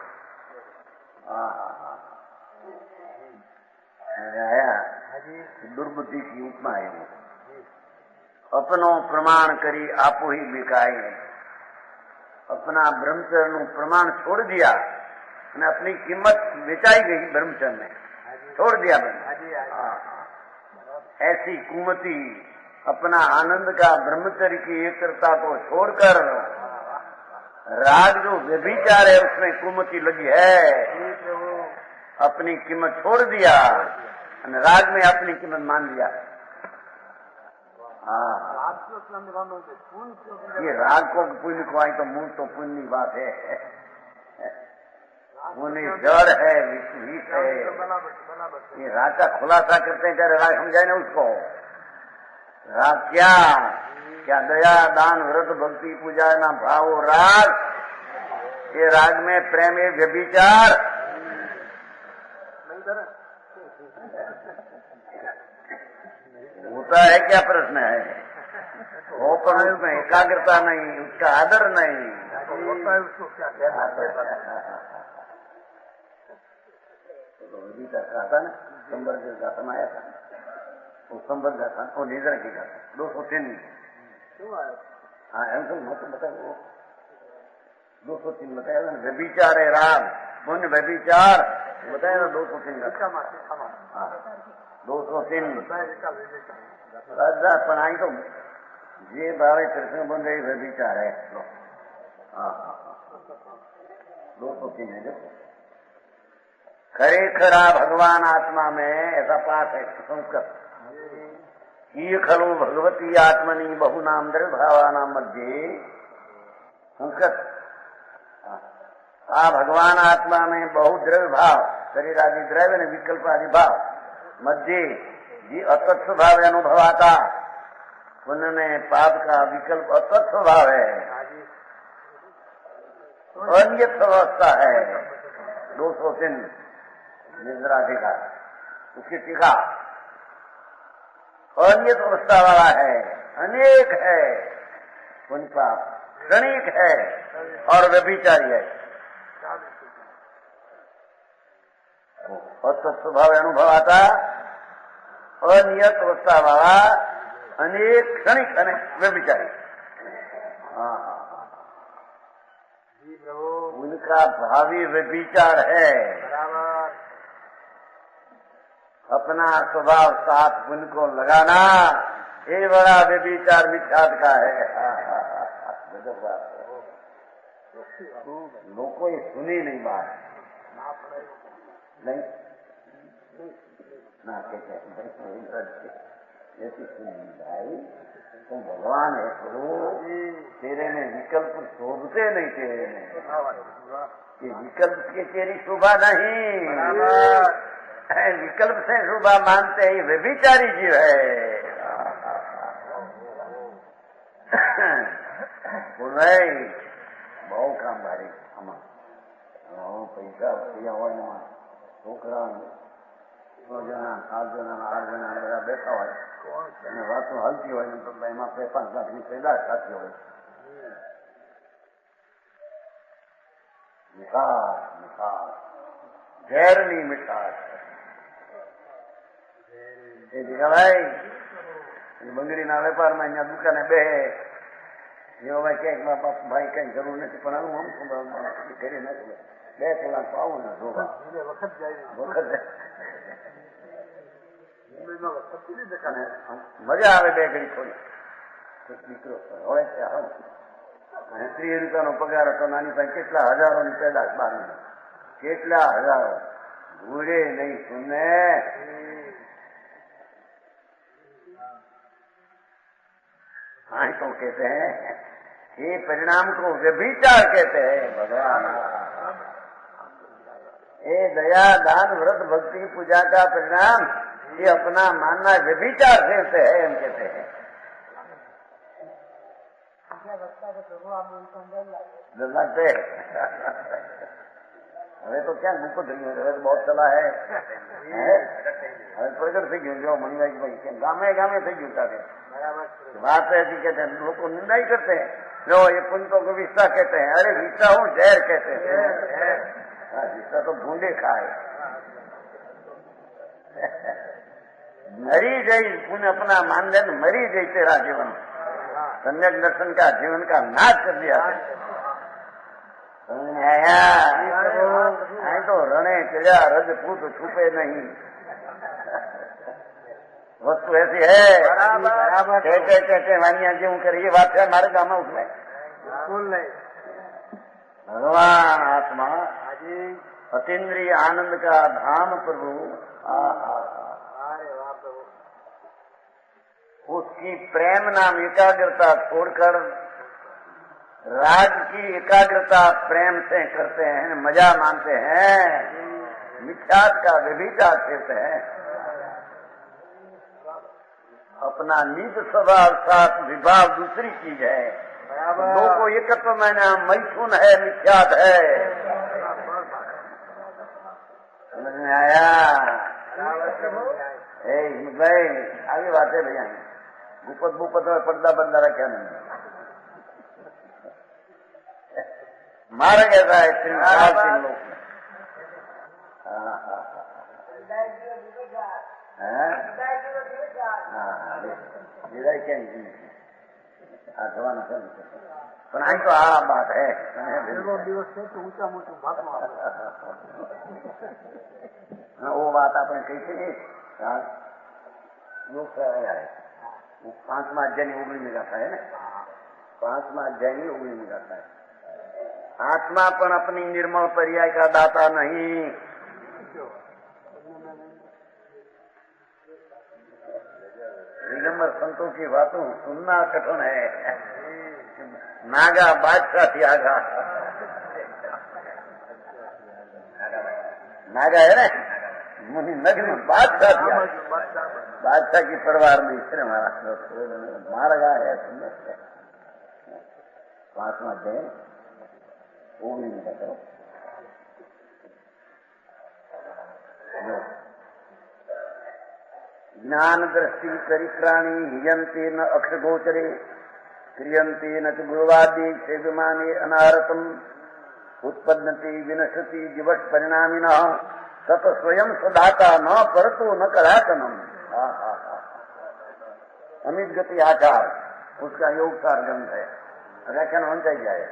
आया दुर्बुद्धि की उपमा है वो। अपनो प्रमाण करी आपो ही बिकाई है। अपना ब्रह्मचर्य नु प्रमाण छोड़ दिया અને अपनी कीमत बेचाई गई ब्रह्मचर्य में, छोड़ दिया ऐसी कुमति अपना आनंद का ब्रह्मचर्य की एकता को छोड़कर राग जो व्यभिचार है उसमें कुमति लगी है, अपनी कीमत छोड़ दिया और राग में अपनी कीमत मान लिया। ये राग को पुण्य खुआई तो मूल तो पुण्य की बात है। पुण्य जड़ है विष है। ये राग का खुलासा करते हैं, क्या राग समझाए ना उसको। राग क्या क्या दया दान व्रत भक्ति पूजा ना भाव राग। ये राग में प्रेम है व्यभिचार। होता है क्या प्रश्न है। वो पर उसमें एकाग्रता नहीं, उसका आदर नहीं, होता है उसको क्या कहना। तो गीता कहा था ना, संबर के गाथा आया था, वो संबर गाथा वो निद्रा की गाथा 203 हाँ एम तो बताया वो 203 बताया था। व्यभिचार है राग पुण्य व्यभिचार बताया ना 203 हाँ 203 पढ़ाई तो ये बारे कृष्ण बन गई व्यभिचार है। हाँ 203 है। देखो खरे खरा भगवान आत्मा में ऐसा पाठ है संस्कृत। ये खलो भगवती आत्मनि बहुनाम द्रव्यभावानाम मध्य संस्कृत। भगवान आत्मा में बहु द्रव्य भाव शरीर आदि द्रव्य ने विकल्प आदि भाव मध्य जी अतत्व भाव अनुभव आता। पुण्य में पाप का विकल्प अतत्व भाव है, अन्यत अवस्था है। 203 निद्राधिकार उसकी टीका अन्यत अवस्था वाला है, अनेक है। पुण्य पाप क्षणिक है और व्यभिचारी है। अतत्व भाव अनुभव आता अनियत अवस्था वाला अनेक क्षणिक અને व्यभिचारी। जी प्रभु उनका भावी व्यभिचार है। बराबर अपना स्वभाव साथ उनको लगाना ये बड़ा व्यभिचार मिथ्यात का है। गजब बात है। लोग को ये सुनी नहीं बात नहीं ना कहते ऐसी सुनी भाई तुम भगवान है प्रभु तेरे में विकल्प शोधते नहीं तेरे में ये विकल्प की तेरी शोभा नहीं विकल्प से शोभा मानते ही व्यभिचारी जीव है। बोल रहे બહુ કામ ભારી આમાં પૈસા રૂપિયા હોય ને છોકરા 6 જણા 7 જણા 8 જણા બધા બેઠા હોય અને વાતો હાલતી હોય ને તો એમાં 5 લાખની પેદાશ થતી હોય મિઠાસ મિઠાસ ઝેરની મિઠાસ એ દીકરા ભાઈ બંગડીના વેપારમાં અહીંયા દુકાને બેહે એવો ભાઈ ક્યાંક ભાઈ કઈ જરૂર નથી પણ આવું આમ કરી નાખું 2 કલાક પાવું ને જોવા વખત જાય મજા આવે 2 ઘડી થોડી દીકરો હોય ₹30 પગાર હતો નાની પાસે કેટલા હજારોની પેદાશ બાર કેટલા હજારો ભૂલે નહીં સુને हाँ तो कहते हैं ये परिणाम को व्यभिचार कहते हैं भगवान। ये दया दान व्रत भक्ति पूजा का परिणाम ये अपना मानना व्यभिचार कहते हैं हम कहते हैं। लगते હવે તો ક્યાં ગુપ્ત થઈ ગયું હવે તો બહુ ચલા હે હવે પ્રગટ થઈ ગયું જો મણિભાઈ કે ગામે ગામે થઈ ગયું તારે बात ऐसी कहते हैं लोग को निंदा ही करते हैं जो ये पुंजों को विस्ता कहते हैं अरे विस्ता हूँ जहर कहते हैं विस्ता तो बूंदे खाए मरी गई पुण्य अपना मान ले मरी गई तेरा जीवन सम्यक दर्शन का जीवन का नाश कर दिया आया तो रणे चढ़ा रजपूत छुपे नहीं वस्तु ऐसी है कहते वानिया जी कर ये बात है हमारे गाँव में उसमें बिल्कुल नहीं भगवान आत्मा अतीन्द्रिय आनंद का धाम प्रभु उसकी प्रेम नाम एकाग्रता छोड़कर राग की एकाग्रता प्रेम से करते हैं मजा मानते हैं मिथ्यात का व्यभिचार कहते हैं। अपना निज स्वभाव साथ विभाव दूसरी चीज है दो को एकत्व मैंने मैथुन है मिथ्यात है समझ में आया भाई आगे बात है भैया गुपत बुपत में पर्दा बंदा रखा नहीं मारा गया है 3 लोग પણ અહીં તો આ વાત હે દિવસ છે તો ઊંચા મોટું ભાગમાં वो बात आपने कही थी योग है 5वां अध्याय उंगली में जाता है ना 5वां अध्याय उंगली में जाता है आत्मा पण अपनी निर्मल पर्याय का दाता नहीं दिगंबर संतों की बातों सुनना कठिन है नागा बादशाह त्यागा नागा है ना मुनि नग्न बादशाह बादशाह की परिवार में इसने मारा गया है 5वां अध्याय वो भी नहीं बताओ ज्ञान दृष्टि परिक्राणी हियंते न अक्षगोचरे क्रियंते न च गुरुवादी सेविमाने अनारतम उत्पन्नति विनशति दिवस परिणामिन सत स्वयं सदाता न परतो न कलातनम अमित गति आचार उसका योग सार ग्रंथ है व्याख्यान होना चाहिए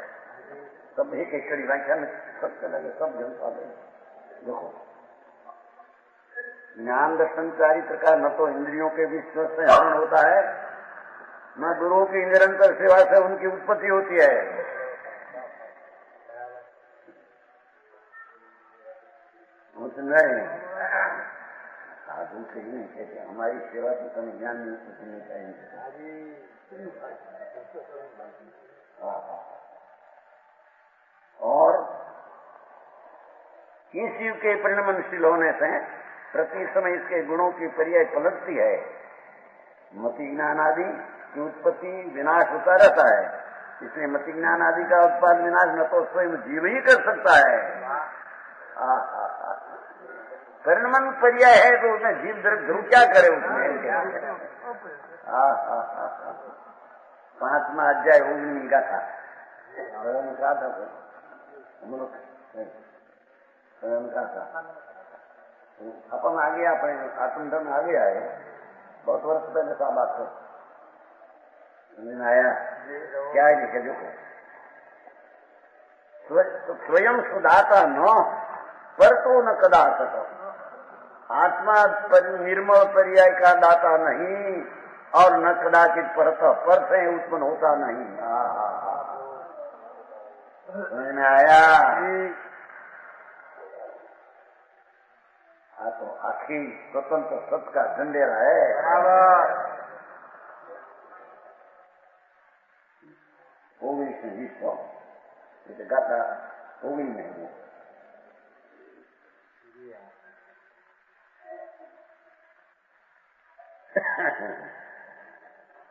सब एक एक कड़ी व्याख्या में सबसे लगे, सब जन पाते। देखो ज्ञान दर्शन चारित्र का न तो इंद्रियों के विश्व से हरण होता है, न गुरुओं की निरंतर सेवा से उनकी उत्पत्ति होती है। साधु से ही नहीं कहते हमारी सेवा से तुम्हें ज्ञान नहीं उत्पत्ति नहीं चाहिए। और इस युग के परिणमनशील होने से प्रति समय इसके गुणों की पर्याय पलटती है। मति ज्ञान आदि की उत्पत्ति विनाश होता रहता है, इसलिए मति ज्ञान आदि का उत्पाद विनाश न तो स्वयं जीव ही कर सकता है। परिणमन पर्याय है तो उसमें जीव ध्रुव क्या करे उसमें। 5वां अध्याय 19 का था, अपन आगे अपने आत्मधर्म आगे आए, बहुत वर्ष पहले साहब बात कर आया क्या है लिखे देखो, स्वयं सुधाता न पर तो न कदाचित, आत्मा निर्मल पर्याय का दाता नहीं और न कदाचित पर से उत्पन्न होता नहीं। समझ में आया? तो आखी स्वतंत्र सत का झंडेरा है। होगी से विश्व गाता होगी नहीं।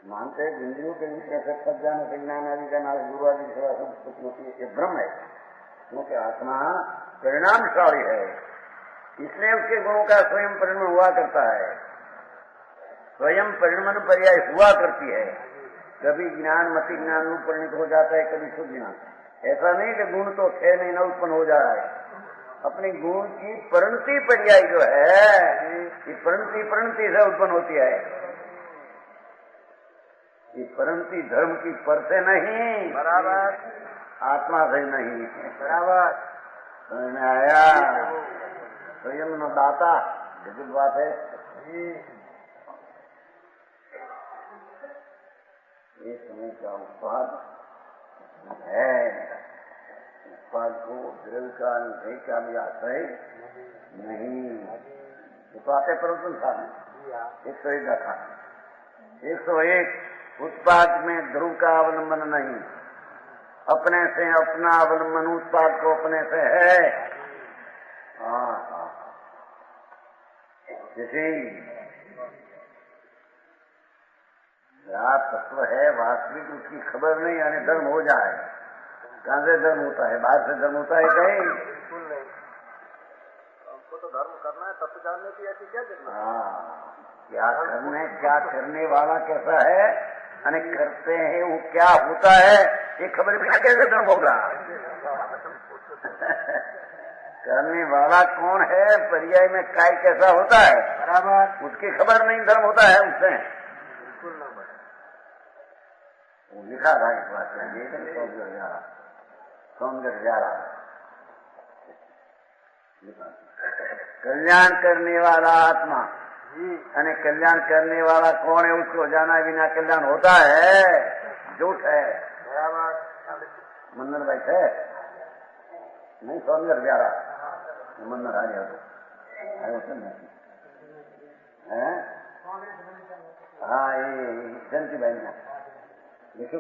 मानते इंद्रियों के विषय से सब जाने से ज्ञान आदि का नाश गुरु आदि सेवा सब कुछ होती है, ये भ्रम है। क्योंकि आत्मा परिणामशाली है, इसलिए उसके गुणों का स्वयं परिणमन हुआ करता है, स्वयं परिणमन पर्याय हुआ करती है। कभी ज्ञान मति ज्ञान में परिणित हो जाता है, कभी शुद्ध ज्ञान। ऐसा नहीं कि गुण तो 6 महीना उत्पन्न हो जा रहा है, अपने गुण की परिणति पर्याय जो है ये परिणति से उत्पन्न होती है। ये परिणति धर्म की पर से नहीं, बराबर आत्मा से नहीं, बराबर। समझ में आया? स्वयं न दाता जटिल बात है। ये समय का उत्पाद है, उत्पाद को द्रव्य का निषेध का भी आश्रय नहीं। उत्पाद परंतु साधन 101 का था, 101 उत्पाद में ध्रुव का अवलंबन नहीं, अपने से अपना अवलंबन उत्पाद को अपने से है। जैसे तत्व है वास्तविक, उसकी खबर नहीं, यानी धर्म हो जाए। कहां से धर्म होता है? बाहर से धर्म होता है कहीं? बिल्कुल नहीं। हमको तो धर्म करना है, तत्व जानने की ऐसी क्या करना? क्या करने, क्या करने वाला कैसा है, यानी करते हैं वो क्या होता है, ये खबर बिना कैसे धर्म होगा? करने वाला कौन है, पर्याय में काय कैसा होता है, बराबर, उसकी खबर नहीं, धर्म होता है उससे। वो लिखा था इस बात में, कल्याण करने वाला आत्मा, यानी कल्याण करने वाला कौन है उसको जाना बिना कल्याण होता है, झूठ है। मंदिर बैठे नहीं, सौंदर्य प्यारा मंदिर आ गया हाँ, ये जयंती बहन देखो,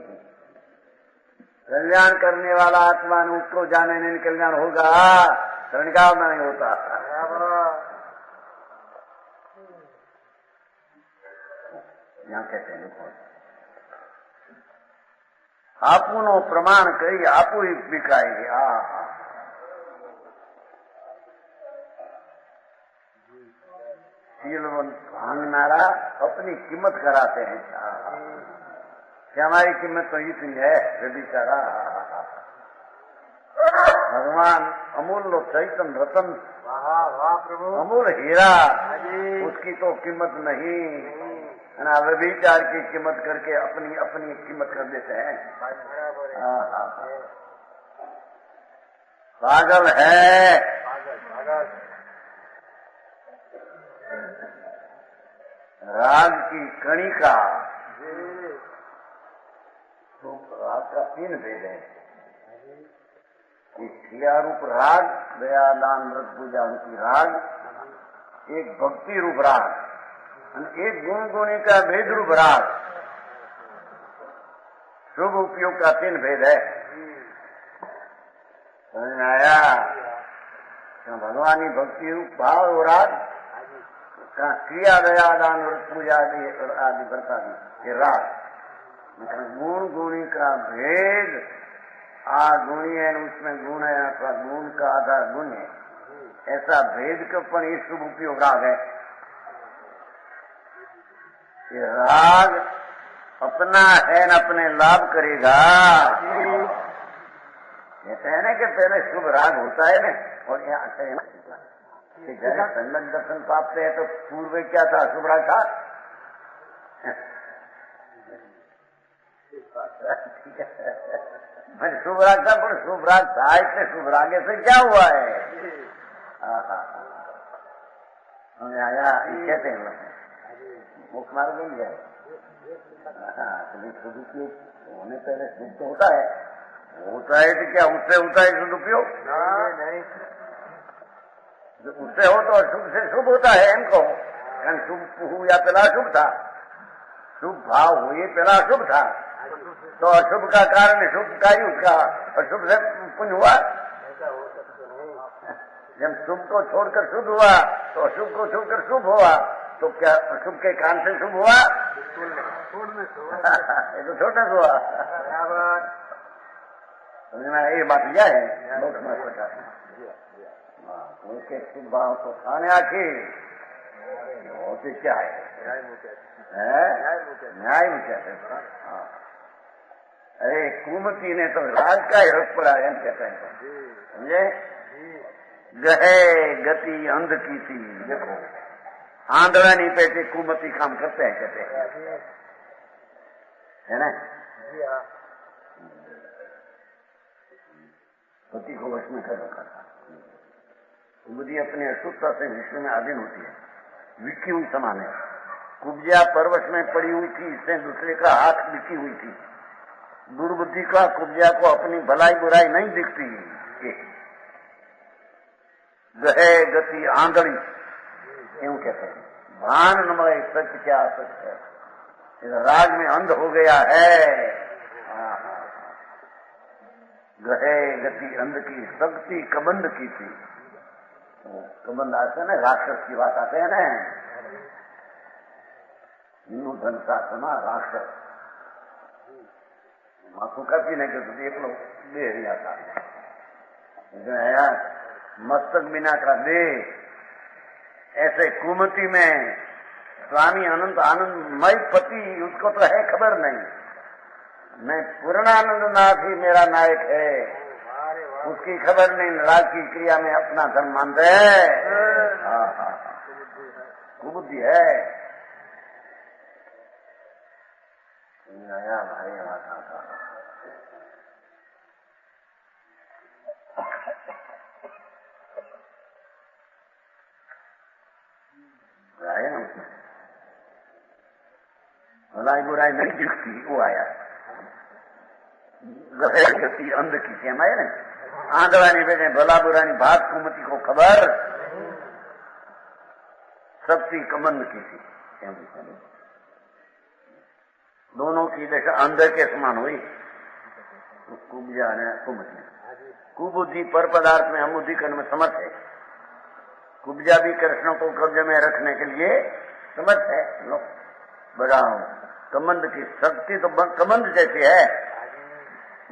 कल्याण करने वाला आत्मा ने उसको जाने नहीं कल्याण होगा, रणगाव नहीं होता। यहाँ कहते हैं आपुनो प्रमाण करी आपू ही बिकाएगी। शीलवंत भांगनारा अपनी कीमत कराते हैं कि हमारी कीमत तो इतनी है, बेचारा भगवान अमूल्य चैतन्य रतन, अमूल हीरा, उसकी तो कीमत नहीं, व्यभिचार की कीमत करके अपनी अपनी कीमत कर देते हैं। पागल है। राग की कणिका, तो राग का 3 भेद है। क्रिया रूप राग, दया दान व्रत पूजा उनकी राग, एक भक्ति रूप राग, एक गुण गुणी का भेद रूप राग। शुभ उपयोग का 3 भेद है। समझ में आया? भगवानी भक्ति रूप भाव और राग का क्रिया दया दान व्रत पूजा आदि व्रत आदि ये राग। गुण गुणी का भेद, गुणी है उसमें गुण है अथवा गुण का आधार गुण है, ऐसा भेद का पण ये शुभ उपयोग राग है। ये राग अपना है न अपने लाभ करेगा। कहते हैं ना कि पहले शुभ राग होता है ना, और यहाँ आते हैं ना कि जरा संगत दर्शन पाते हैं तो पूर्व क्या था? शुभ राग था। शुभ राग था, पर शुभ राग था इसलिए शुभ रागे से क्या हुआ है? हमें आया कहते हैं मुख मार्ग मिल जाए। सदुपयोग होने पहले शुभ तो होता है तो क्या उससे होता है सदुपयोग? नहीं, उससे हो तो अशुभ से शुभ होता है इनको। शुभ हुआ पहला शुभ था, शुभ भाव हुए पहला शुभ था, तो अशुभ का कारण शुभ का ही उसका अशुभ से पुण्य हुआ। जब शुभ को छोड़कर शुभ हुआ तो अशुभ को छोड़कर शुभ हुआ, तो क्या अशुभ के कारण से शुभ हुआ? ये तो छोड़ने से हुआ। ये बात यह है बहुत महत्व है। उनके शुभ भाव को खाने आखिर होते क्या है? न्याय मुख्य है। अरे कुमति ने तो राज का ही रस पड़ा है कहते हैं, समझे? गहे गति अंध की थी, देखो आंधड़ा नहीं पैसे कुमति काम करते हैं कहते हैं, है ना? पति को वश में कर रखा था। कुबुद्धि अपनी अशुद्धता से विश्व में अधीन होती है, विकी हुई समान है। कुब्जा परवश में पड़ी हुई थी, इससे दूसरे का हाथ विकी हुई थी। दुर्बुद्धि का कुब्जा को अपनी भलाई बुराई नहीं दिखती। गहे गति आंधड़ी क्यों कहते हैं? भान नमय सत्य क्या सत्य है, इस राग में अंध हो गया है। गहे गति अंध की शक्ति कबंध की थी। कबंध आते हैं ना, राक्षस की बात आते हैं ना, हिंदू धन का समा राक्षस माथू का भी नहीं करते, देख लो बेहरिया था मस्तक बिना का दे। ऐसे कुमति में स्वामी अनंत आनंदमय पति, उसको तो है खबर नहीं, मैं पूर्णानंद नाथ ही मेरा नायक है, उसकी खबर नहीं। राग की क्रिया में अपना धर्म मानते है, कुबुद्धि है। आया भाई आया भलाई बुराई नहीं दिखती, वो आया गति अंध की थी हमारे ना, आंधड़ा नहीं बेटे भला बुरा नहीं भाग कुमति को खबर, शक्ति कमंद की थी। दोनों की दशा अंधे के समान हुई। कुब्जा ने कुमति, कुबुद्धि पर पदार्थ में हम बुद्धि करने में समर्थ है। कुब्जा भी कृष्ण को कब्जे में रखने के लिए समर्थ है। लो बढ़ाओ कमंद की शक्ति तो कमंद जैसी है,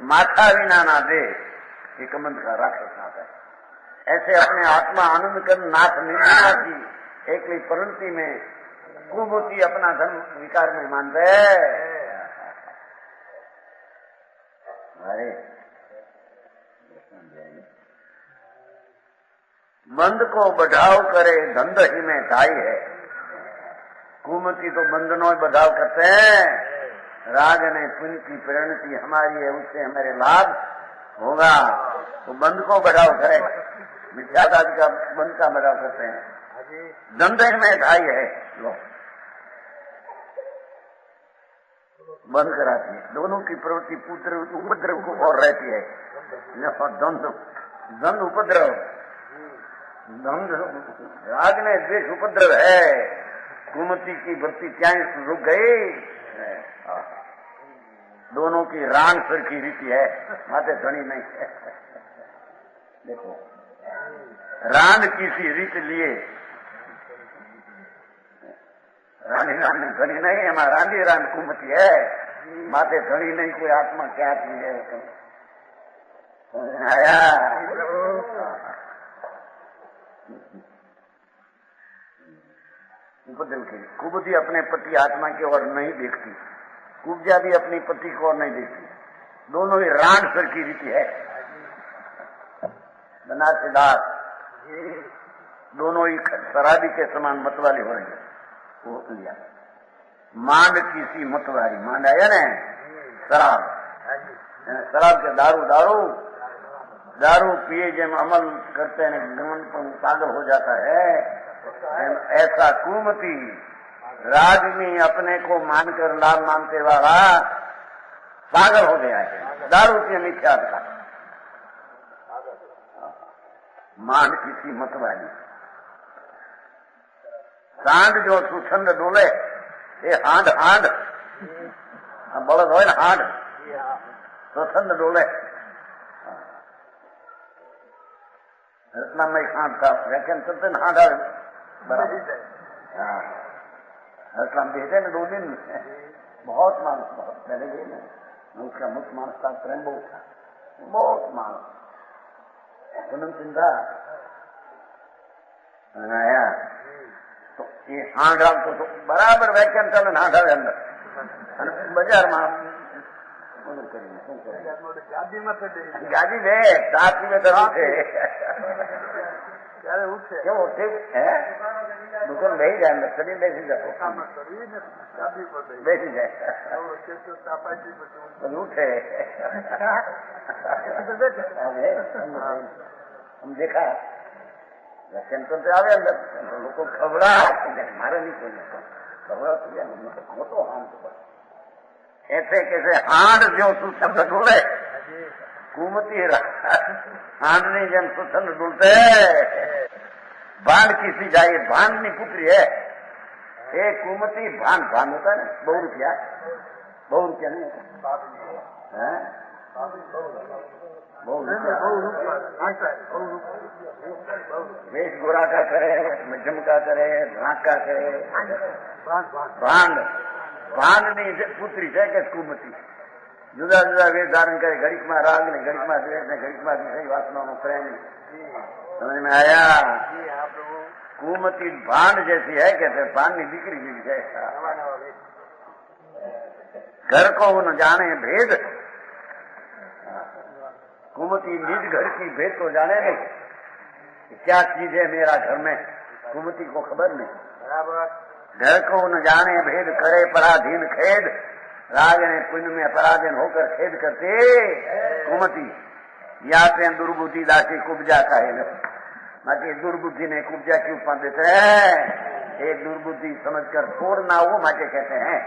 माथा विना ना दे, ये कमंद का राक्षस नाथ है। ऐसे अपने आत्मा आनंद कर नाथ निर्णय की एक परिणति में कुबुद्धि अपना धर्म विकार में मानते है। बंद को बढ़ाव करे धंध ही में ढाई है। कुमति तो बंधनों बढ़ाव करते हैं, राग ने पुण्य की परिणति हमारी है, उससे हमारे लाभ होगा। तो बंद को बढ़ाव करे, मिथ्यावाद का बंद का बढ़ाव करते हैं। धंधे में ढाई है, लो बंद कराती है। दोनों की प्रवृत्ति पुत्र उपद्रव को और रहती है। द्वंद उपद्रव, द्वंद राग ने द्वेष उपद्रव है। कुमति की भक्ति क्या रुक गई? दोनों की रान सर की रीति है, माते धनी नहीं है। देखो रान किसी रीत लिए, रानी रानी धनी नहीं है, रानी रान कुमति है, माते धनी नहीं। कोई आत्मा क्या चीज है? आया उपद्रव की कुबुद्धि अपने पति आत्मा की ओर नहीं देखती, कुब्जा भी अपनी पति को और नहीं देखती। दोनों ही रान सर की रीति है। बनारसीदास दोनों ही शराबी के समान मतवाली हो रही है। वो लिया मांड किसी मतवारी, मांड आया ना शराब, शराब के दारू दारू दारू पिए जब अमल करते हैं गमन पर पागल हो जाता है। ऐसा कुमति राजनी अपने को मानकर लाभ मानते वाला पागल हो गया है। दारू पिए मिथ्या का मान किसी मतवाली। सांड जो सुछंद डोले, ये हांड हांड बड़द हो ना, हांड सुछंद डोले। रत्ना में एक हाथ था, व्याख्यान चलते न हाथ रत्ना भेजे न 2 दिन बहुत मानस, बहुत पहले गए ना, उसका मुख्य मानस था प्रेम बहुत था, बहुत मानस पूनम चिंता आया। तो ये हाथ डाल तो बराबर व्याख्यान चल हाथ डाले अंदर बाजार में गाड़ी दे साथ में तो उठे क्यों उठे है दुकान नहीं जाए अंदर कभी बैठी जाए बैठी जाए उठे हम देखा सेंटर से आवे अंदर लोग को खबरा मारे नहीं कोई खबरा तो हाथ तो ऐसे कैसे हांड जो सुछंद डूले कुमति हांड नहीं जब सुछंद डूलते भान किसी जाए भान नहीं पुत्री है। एक कुमति भान भान होता है ना, 2 रुपया नहीं होता है, वेश गोरा का करे, मध्यम का करे, ढाक का करे, भांड भांड नहीं पुत्री है કે કુમતી જુદા જુદા વેશ ધારણ કરે, ઘડીકમાં રાગ ને ઘડીકમાં દ્વેષ ને ઘડીકમાં વિષય વાસનાનો પ્રેમ। समझ में आया? कुमति भांड जैसी है, कहते भांड की बिक्री की है। घर को न जाने भेद, कुमति निज घर की भेद को जाने नहीं, क्या चीज है मेरा घर में, कुमति को खबर नहीं। घर को न जाने भेद करे पराधीन खेद, राग ने पुण्य में पराधीन होकर खेद करते कुमति। या पे दुर्बुद्धि दासी कुब्जा का है, बाकी दुर्बुद्धि ने कुब्जा की उपमा देते हैं। एक दुर्बुद्धि समझकर छोड़ना वो माके कहते हैं।